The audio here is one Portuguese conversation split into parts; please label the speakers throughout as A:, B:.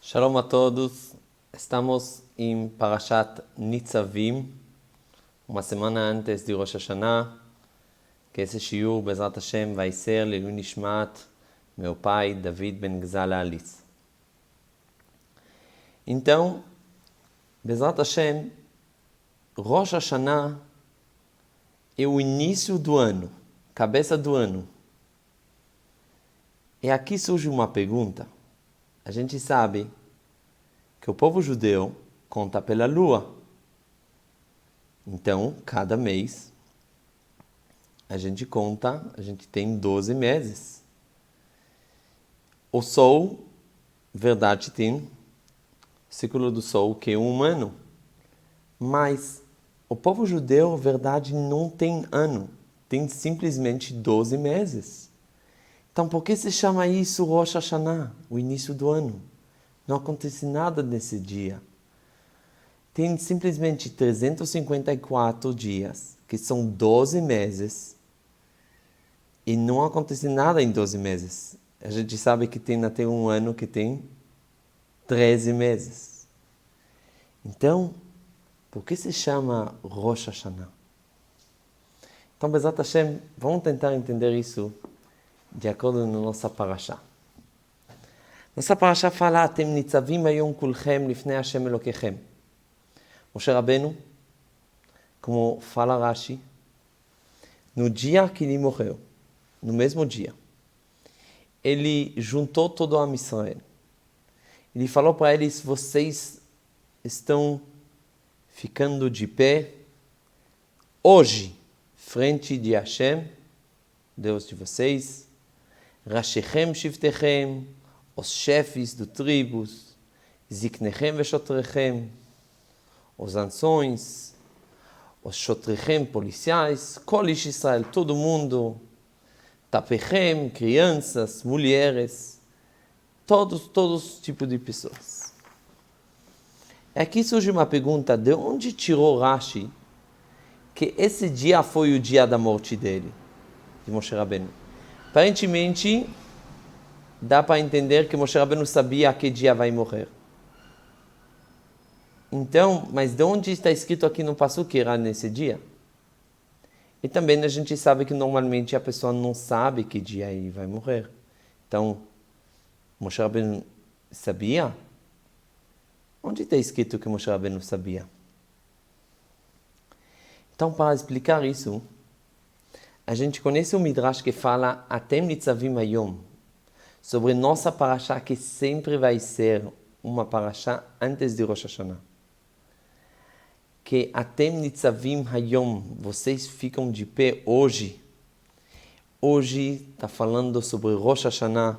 A: Shalom a todos, estamos em Parashat Nitzavim, uma semana antes de Rosh Hashanah, que esse shiur, Bezrat Hashem, vai ser Leilui Nishmat, meu pai, David Ben Gzala Alice. Então, Bezrat Hashem, Rosh Hashanah é o início do ano, cabeça do ano. E aqui surge uma pergunta. A gente sabe que o povo judeu conta pela lua. Então, cada mês, a gente tem 12 meses. O sol, verdade, tem o ciclo do sol, que é um ano. Mas o povo judeu, verdade, não tem ano. Tem simplesmente 12 meses. Então, por que se chama isso Rosh Hashanah, o início do ano? Não acontece nada nesse dia. Tem simplesmente 354 dias, que são 12 meses, e não acontece nada em 12 meses. A gente sabe que tem até um ano que tem 13 meses. Então, por que se chama Rosh Hashanah? Então, Bezrat Hashem, vamos tentar entender isso de acordo com nossa parashá. Nossa parashá fala, Atem nitzavim hayom kulchem lifnei Hashem Elokechem. Moshe Rabbeinu, como fala Rashi, no dia que ele morreu, no mesmo dia, ele juntou todo o Am Israel. Ele falou para eles, vocês estão ficando de pé hoje, frente de Hashem, Deus de vocês, Rashechem Shiftechem, os chefes do tribos, Ziknechem Veshotrechem, os anciões, os Shotrechem policiais, Kol Ish Israel, todo mundo, Tapechem, crianças, mulheres, todos os tipos de pessoas. Aqui surge uma pergunta, de onde tirou Rashi que esse dia foi o dia da morte dele, de Moshe Rabbeinu? Aparentemente, dá para entender que Moshe Rabbeinu sabia que dia vai morrer. Então, mas de onde está escrito aqui no Pasuk que era nesse dia? E também a gente sabe que normalmente a pessoa não sabe que dia ele vai morrer. Então, Moshe Rabbeinu sabia? Onde está escrito que Moshe Rabbeinu sabia? Então, para explicar isso, a gente conhece um Midrash que fala Atem nitzavim hayom, sobre nossa parashá, que sempre vai ser uma parashá antes de Rosh Hashanah. Que Atem nitzavim hayom, vocês ficam de pé hoje. Hoje está falando sobre Rosh Hashanah,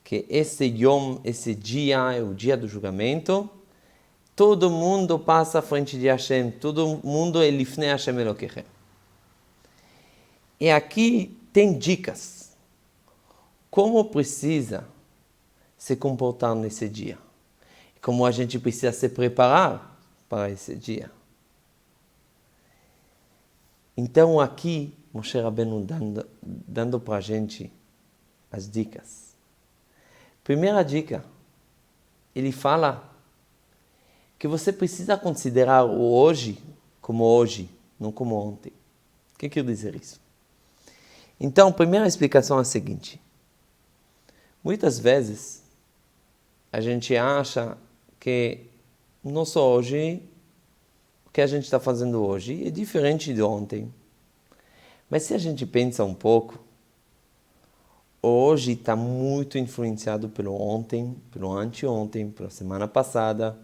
A: que esse yom, esse dia, é o dia do julgamento. Todo mundo passa à frente de Hashem, todo mundo é lifnei Hashem Elokechem. E aqui tem dicas. Como precisa se comportar nesse dia. Como a gente precisa se preparar para esse dia. Então aqui, Moshe Rabbeinu dando para a gente as dicas. Primeira dica, ele fala que você precisa considerar o hoje como hoje, não como ontem. O que quer dizer isso? Então, a primeira explicação é a seguinte. Muitas vezes, a gente acha que não só hoje, o que a gente está fazendo hoje é diferente de ontem. Mas se a gente pensa um pouco, hoje está muito influenciado pelo ontem, pelo anteontem, pela semana passada,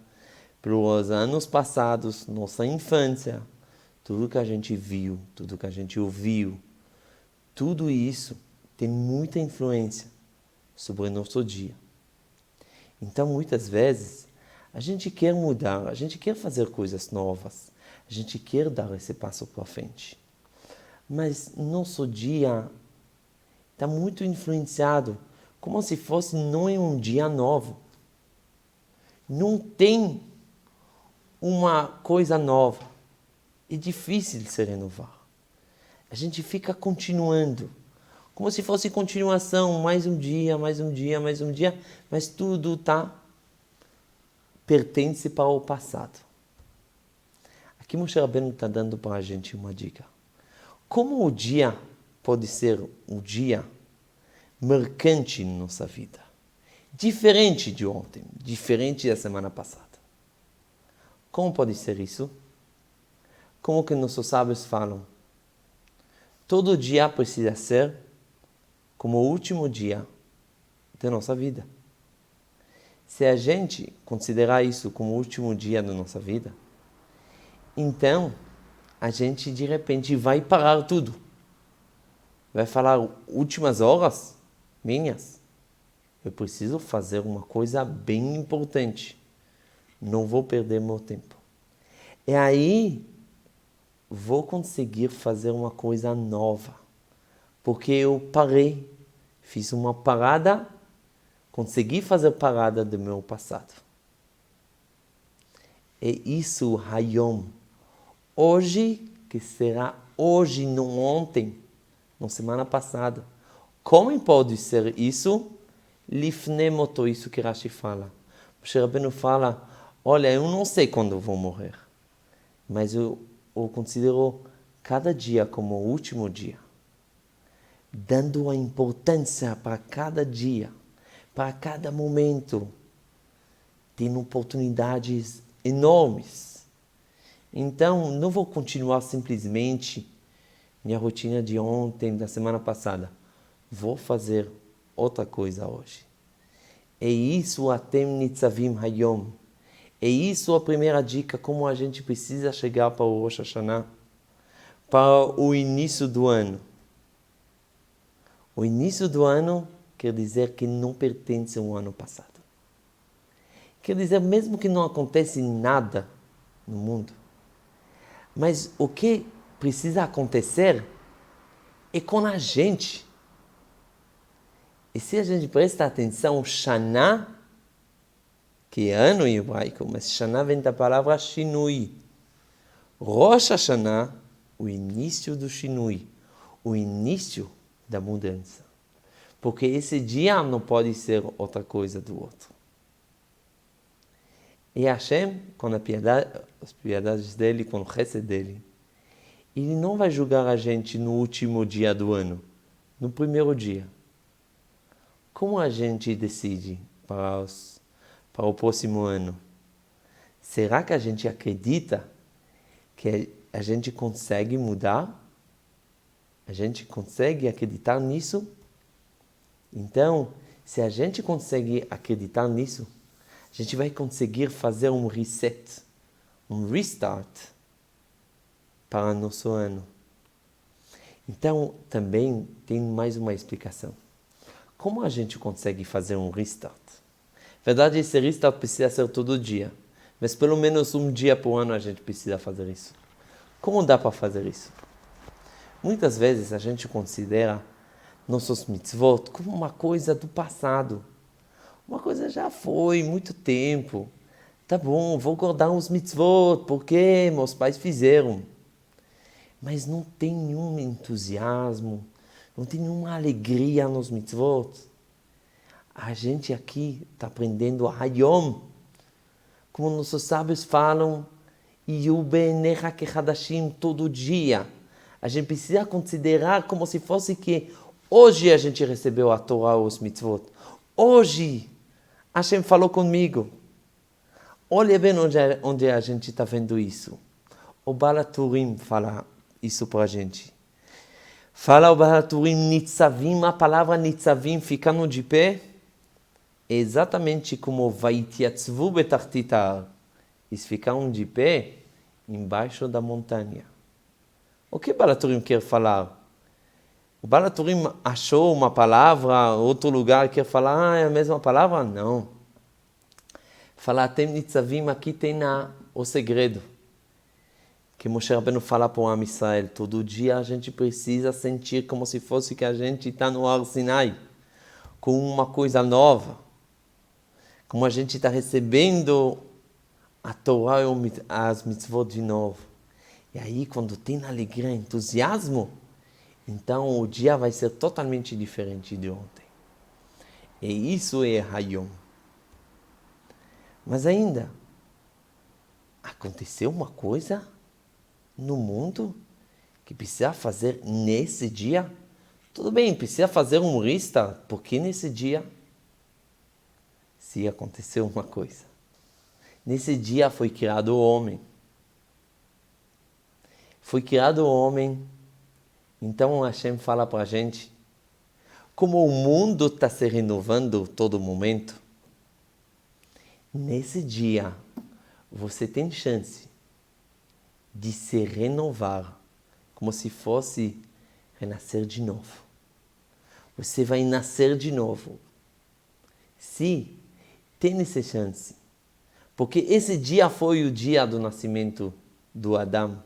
A: pelos anos passados, nossa infância, tudo que a gente viu, tudo que a gente ouviu. Tudo isso tem muita influência sobre o nosso dia. Então, muitas vezes, a gente quer mudar, a gente quer fazer coisas novas, a gente quer dar esse passo para frente. Mas nosso dia está muito influenciado, como se fosse não é um dia novo. Não tem uma coisa nova. É difícil se renovar. A gente fica continuando, como se fosse continuação, mais um dia, mais um dia, mais um dia, mas tudo está pertence para o passado. Aqui Moshe Rabbeinu está dando para a gente uma dica. Como o dia pode ser um dia marcante na nossa vida? Diferente de ontem, diferente da semana passada. Como pode ser isso? Como que nossos sábios falam? Todo dia precisa ser como o último dia da nossa vida. Se a gente considerar isso como o último dia da nossa vida, então a gente de repente vai parar tudo. Vai falar, últimas horas minhas, eu preciso fazer uma coisa bem importante. Não vou perder meu tempo. E aí, vou conseguir fazer uma coisa nova. Porque eu parei, fiz uma parada, consegui fazer parada do meu passado. É isso, Hayom. Hoje, que será hoje, não ontem, na semana passada. Como pode ser isso? Lifnei moto, isso que Rashi fala. Moshe Rabbeinu fala, olha, eu não sei quando eu vou morrer, mas eu considero cada dia como o último dia, dando a importância para cada dia, para cada momento, tendo oportunidades enormes. Então, não vou continuar simplesmente minha rotina de ontem, da semana passada. Vou fazer outra coisa hoje. É isso Atem Nitzavim Hayom. É isso a primeira dica, como a gente precisa chegar para o Rosh Hashanah, para o início do ano. O início do ano quer dizer que não pertence ao ano passado. Quer dizer, mesmo que não acontece nada no mundo, mas o que precisa acontecer é com a gente. E se a gente presta atenção, Shana, que é ano em hebraico, mas Shana vem da palavra Shinui. Rosh Hashanah, o início do Shinui, o início da mudança. Porque esse dia não pode ser outra coisa do outro. E Hashem, com as piedades dele, com o chesed dele, ele não vai julgar a gente no último dia do ano, no primeiro dia. Como a gente decide para o próximo ano? Será que a gente acredita que a gente consegue mudar? A gente consegue acreditar nisso? Então, se a gente consegue acreditar nisso, a gente vai conseguir fazer um reset, um restart para o nosso ano. Então, também tem mais uma explicação. Como a gente consegue fazer um restart? Na verdade, esse restart precisa ser todo dia, mas pelo menos um dia por ano a gente precisa fazer isso. Como dá para fazer isso? Muitas vezes a gente considera nossos mitzvot como uma coisa do passado. Uma coisa já foi, muito tempo. Tá bom, vou guardar uns mitzvot, porque meus pais fizeram. Mas não tem nenhum entusiasmo, não tem nenhuma alegria nos mitzvot. A gente aqui está aprendendo a Hayom. Como nossos sábios falam, Yubenecha kechadashim, todo dia. A gente precisa considerar como se fosse que hoje a gente recebeu a Torá ou os mitzvot. Hoje, Hashem falou comigo. Olha bem onde a gente está vendo isso. O Baal HaTurim fala isso para a gente. Fala o Baal HaTurim, Nitzavim, a palavra Nitzavim, ficando de pé, é exatamente como Vaitiatzvu betartit ha'ar. Eles ficaram de pé embaixo da montanha. O que o Baal HaTurim quer falar? O Baal HaTurim achou uma palavra, outro lugar quer falar, é a mesma palavra? Não. Falar Atem Nitzavim, aqui tem o segredo. Que Moshe Rabbeinu fala para o Am Israel, todo dia a gente precisa sentir como se fosse que a gente está no Har Sinai, com uma coisa nova. Como a gente está recebendo a Torá e as mitzvot de novo. E aí, quando tem alegria, entusiasmo, então o dia vai ser totalmente diferente de ontem. E isso é Hayom. Mas ainda, aconteceu uma coisa no mundo que precisa fazer nesse dia? Tudo bem, precisa fazer um rista, porque nesse dia, se aconteceu uma coisa. Nesse dia foi criado o homem. Foi criado o homem, então Hashem fala para a gente, como o mundo está se renovando todo momento, nesse dia você tem chance de se renovar, como se fosse renascer de novo. Você vai nascer de novo. Se tem essa chance, porque esse dia foi o dia do nascimento do Adão.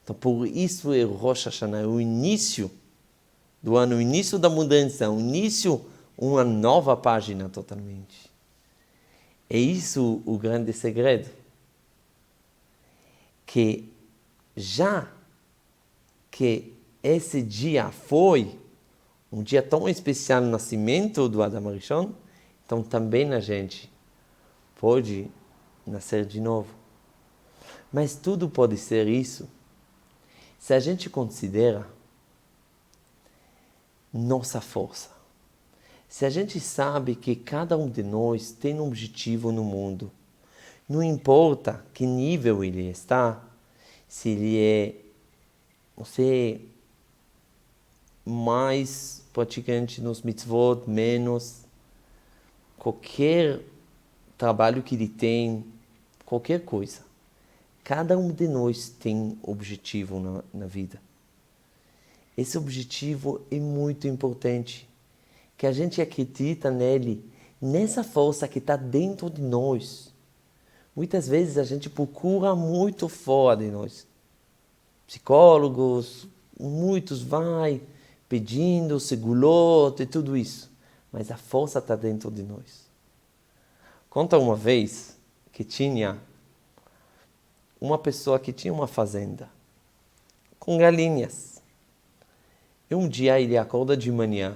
A: Então, por isso é Rosh Hashanah, o início do ano, o início da mudança, o início, uma nova página totalmente. É isso o grande segredo. Que já que esse dia foi um dia tão especial no nascimento do Adam Arishon, então também a gente pode nascer de novo. Mas tudo pode ser isso se a gente considera nossa força. Se a gente sabe que cada um de nós tem um objetivo no mundo, não importa que nível ele está, se ele é, você mais praticante nos mitzvot, menos, qualquer trabalho que ele tem, qualquer coisa. Cada um de nós tem objetivo na vida. Esse objetivo é muito importante, que a gente acredita nele, nessa força que está dentro de nós. Muitas vezes a gente procura muito fora de nós. Psicólogos, muitos vai pedindo segulot e tudo isso. Mas a força está dentro de nós. Conta uma vez que tinha uma pessoa que tinha uma fazenda com galinhas. E um dia ele acorda de manhã,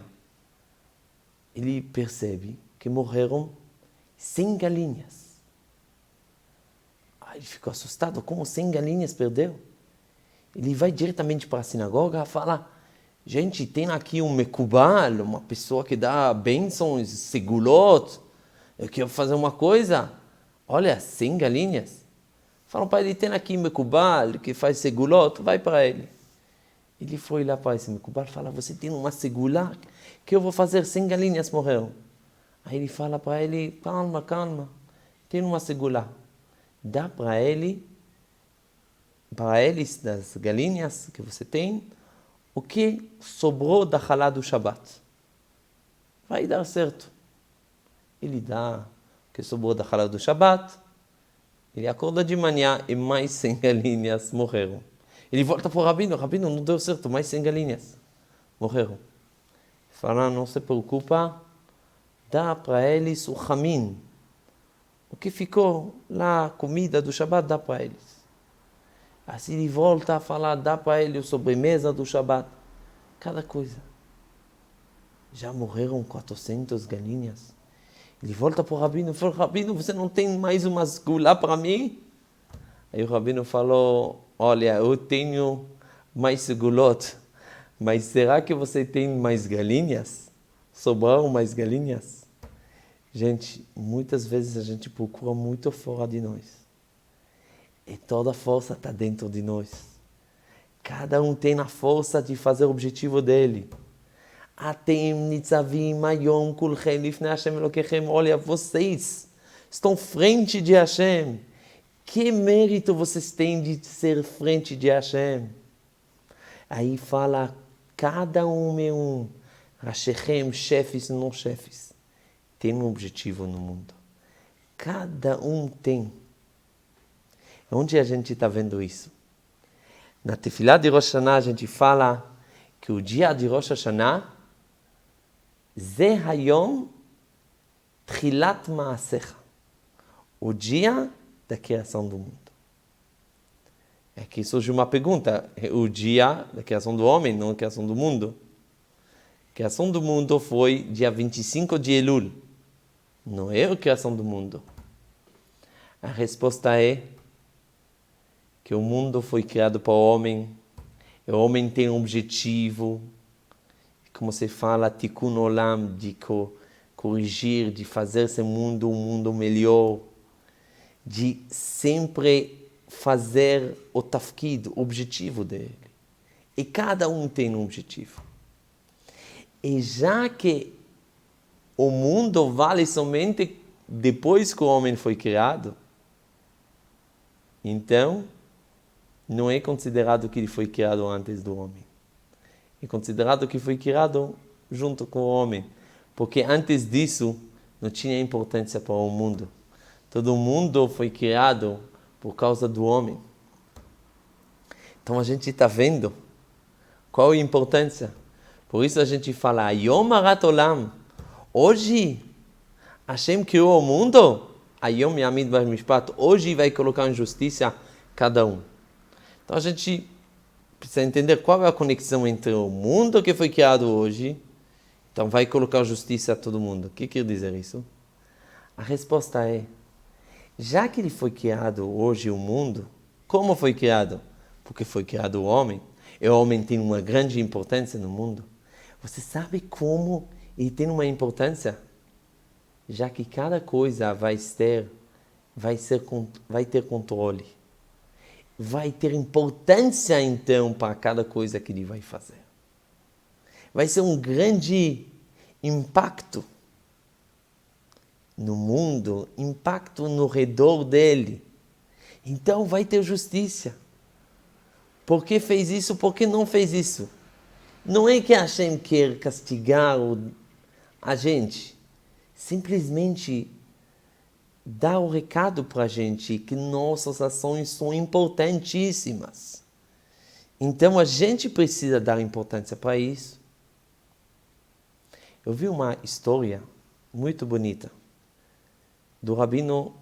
A: ele percebe que morreram 100 galinhas. Aí ele ficou assustado, como 100 galinhas perdeu? Ele vai diretamente para a sinagoga e fala, gente, tem aqui um mekubal, uma pessoa que dá bênçãos, segulot, eu quero fazer uma coisa, olha, 100 galinhas. Falam para ele, tem aqui mekubal, que faz segulot, vai para ele. Ele foi lá para esse mekubal e fala, você tem uma segulá que eu vou fazer, 100 galinhas morreram. Aí ele fala para ele, calma, calma, tem uma segulá. Dá para ele, para eles, das galinhas que você tem, o que sobrou da halá do Shabbat. Vai dar certo. Ele dá o que sobrou da halá do Shabbat. Ele acorda de manhã e mais 100 galinhas morreram. Ele volta para o rabino, não deu certo, mais 100 galinhas morreram. Fala, não se preocupa, dá para eles o chamin. O que ficou lá, a comida do Shabbat, dá para eles. Assim ele volta a falar, dá para ele a sobremesa do Shabbat. Cada coisa. Já morreram 400 galinhas. Ele volta para o rabino e fala, rabino, você não tem mais uma segulá para mim? Aí o rabino falou, olha, eu tenho mais segulot, mas será que você tem mais galinhas? Sobraram mais galinhas? Gente, muitas vezes a gente procura muito fora de nós. E toda a força está dentro de nós. Cada um tem a força de fazer o objetivo dele. Atem nitzavim ayom kulchem lifnei Hashem Elokechem. Olha, vocês estão frente de Hashem. Que mérito vocês têm de ser frente de Hashem? Aí fala, cada um é um. Rashechem, chefes e não chefes, tem um objetivo no mundo. Cada um tem. Onde a gente está vendo isso? Na Tefilá de Rosh Hashanah a gente fala que o dia de Rosh Hashanah Ze Hayom Tchilat Ma'asecha, o dia da criação do mundo. Aqui surge uma pergunta, o dia da criação do homem, não a criação do mundo? A criação do mundo foi dia 25 de Elul, não é a criação do mundo. A resposta é que o mundo foi criado para o homem homem tem um objetivo, como se fala, tikkun olam, de corrigir, de fazer esse mundo um mundo melhor, de sempre fazer o tafkid, o objetivo dele. E cada um tem um objetivo. E já que o mundo vale somente depois que o homem foi criado, então não é considerado que ele foi criado antes do homem. É considerado que foi criado junto com o homem. Porque antes disso não tinha importância para o mundo. Todo mundo foi criado por causa do homem. Então a gente está vendo qual é a importância. Por isso a gente fala, Yom Harat Olam. Hoje, Hashem criou o mundo. Yom Yamid Bar Mishpat. Hoje vai colocar em justiça cada um. Então a gente precisa entender qual é a conexão entre o mundo que foi criado hoje. Então vai colocar justiça a todo mundo. O que quer dizer isso? A resposta é, já que ele foi criado hoje o mundo, como foi criado? Porque foi criado o homem. E o homem tem uma grande importância no mundo. Você sabe como ele tem uma importância? Já que cada coisa vai ter controle. Vai ter importância, então, para cada coisa que ele vai fazer. Vai ser um grande impacto no mundo, impacto no redor dele. Então, vai ter justiça. Por que fez isso? Por que não fez isso? Não é que Hashem quer castigar a gente. Simplesmente dá o recado para a gente que nossas ações são importantíssimas. Então a gente precisa dar importância para isso. Eu vi uma história muito bonita do Rabino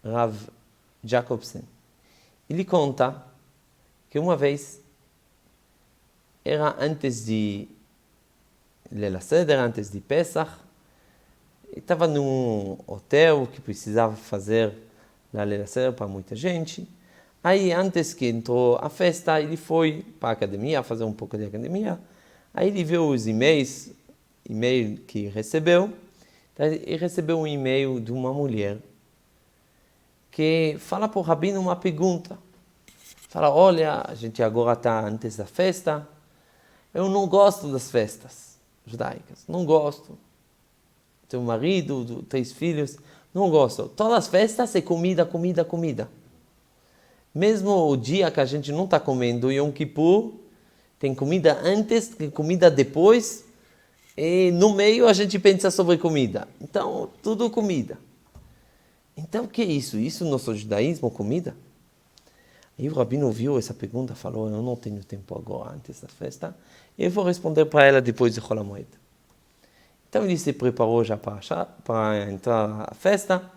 A: Rav Jacobsen. Ele conta que uma vez era antes de Leil HaSeder, antes de Pesach, estava num hotel que precisava fazer a Leil HaSeder para muita gente. Aí, antes que entrou a festa, ele foi para a academia, fazer um pouco de academia. Aí ele viu os e-mail que recebeu. Ele recebeu um e-mail de uma mulher que fala para o Rabino uma pergunta. Fala, olha, a gente agora está antes da festa. Eu não gosto das festas judaicas, não gosto. Tenho um marido, 3 filhos, não gosto. Todas as festas é comida, comida, comida. Mesmo o dia que a gente não está comendo, Yom Kippur, tem comida antes, tem comida depois, e no meio a gente pensa sobre comida. Então, tudo comida. Então, o que é isso? Isso no nosso judaísmo, comida? Aí o Rabino ouviu essa pergunta, falou, eu não tenho tempo agora, antes da festa, eu vou responder para ela depois de Chol HaMoed. Então ele se preparou já para entrar à festa,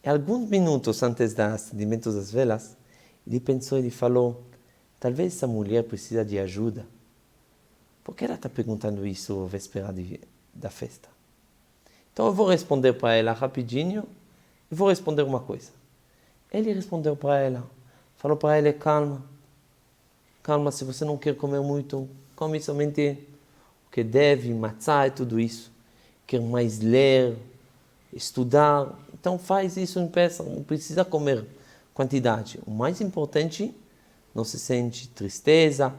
A: e alguns minutos antes do acendimento das velas, ele pensou, ele falou, talvez essa mulher precisa de ajuda. Por que ela está perguntando isso à véspera da festa? Então eu vou responder para ela rapidinho, e vou responder uma coisa. Ele respondeu para ela, falou para ela, calma, se você não quer comer muito, come somente o que deve, matzá e tudo isso. Quer mais ler, estudar, então faz isso em Pesach, não precisa comer quantidade. O mais importante, não se sente tristeza,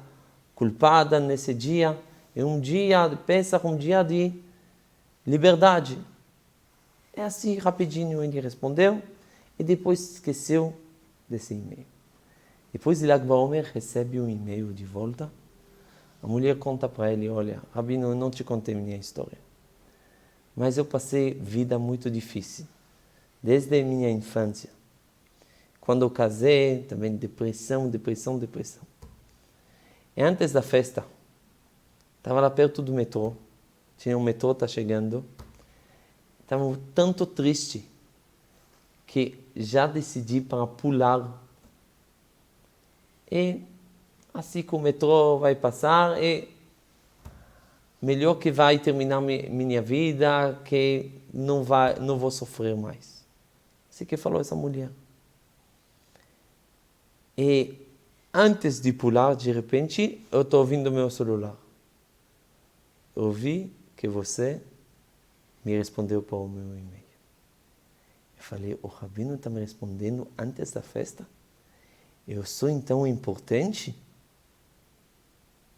A: culpada nesse dia, é um dia de Pesach, um dia de liberdade. É assim, rapidinho ele respondeu, e depois esqueceu desse e-mail. Depois de Lag BaOmer recebe um e-mail de volta. A mulher conta para ele, olha, Rabino, eu não te contei minha história. Mas eu passei vida muito difícil. Desde a minha infância. Quando eu casei, também depressão. E antes da festa, estava lá perto do metrô. Tinha um metrô, está chegando. Estava tanto triste que já decidi para pular. E assim que o metrô vai passar, e melhor que vai terminar minha vida, que não vou sofrer mais. Assim que falou essa mulher. E antes de pular, de repente, eu estou ouvindo meu celular. Eu ouvi que você me respondeu para o meu e-mail. Eu falei, o Rabino está me respondendo antes da festa? Eu sou então importante?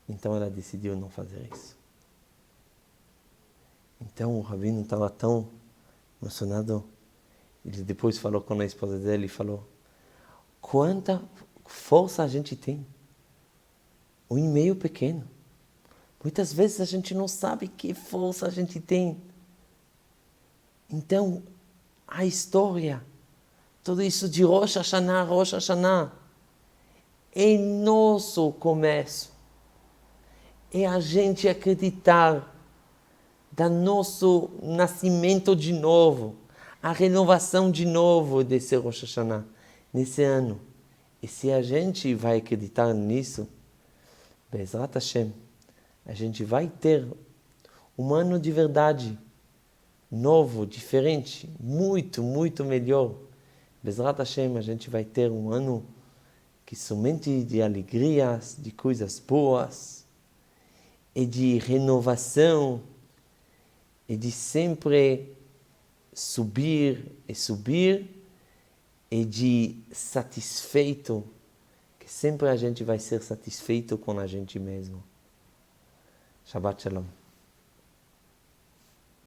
A: Então ela decidiu não fazer isso. Então o Rabino estava tão emocionado. Ele depois falou com a esposa dele e falou, quanta força a gente tem. Um e-mail pequeno. Muitas vezes a gente não sabe que força a gente tem. Então, a história, tudo isso de Rosh Hashanah, é nosso começo. É a gente acreditar do nosso nascimento de novo, a renovação de novo desse Rosh Hashanah, nesse ano. E se a gente vai acreditar nisso, Bezrat Hashem, a gente vai ter um ano de verdade, novo, diferente, muito, muito melhor. Bezrat Hashem, a gente vai ter um ano que somente de alegrias, de coisas boas, e de renovação, e de sempre subir, e de satisfeito, que sempre a gente vai ser satisfeito com a gente mesmo. Shabbat Shalom.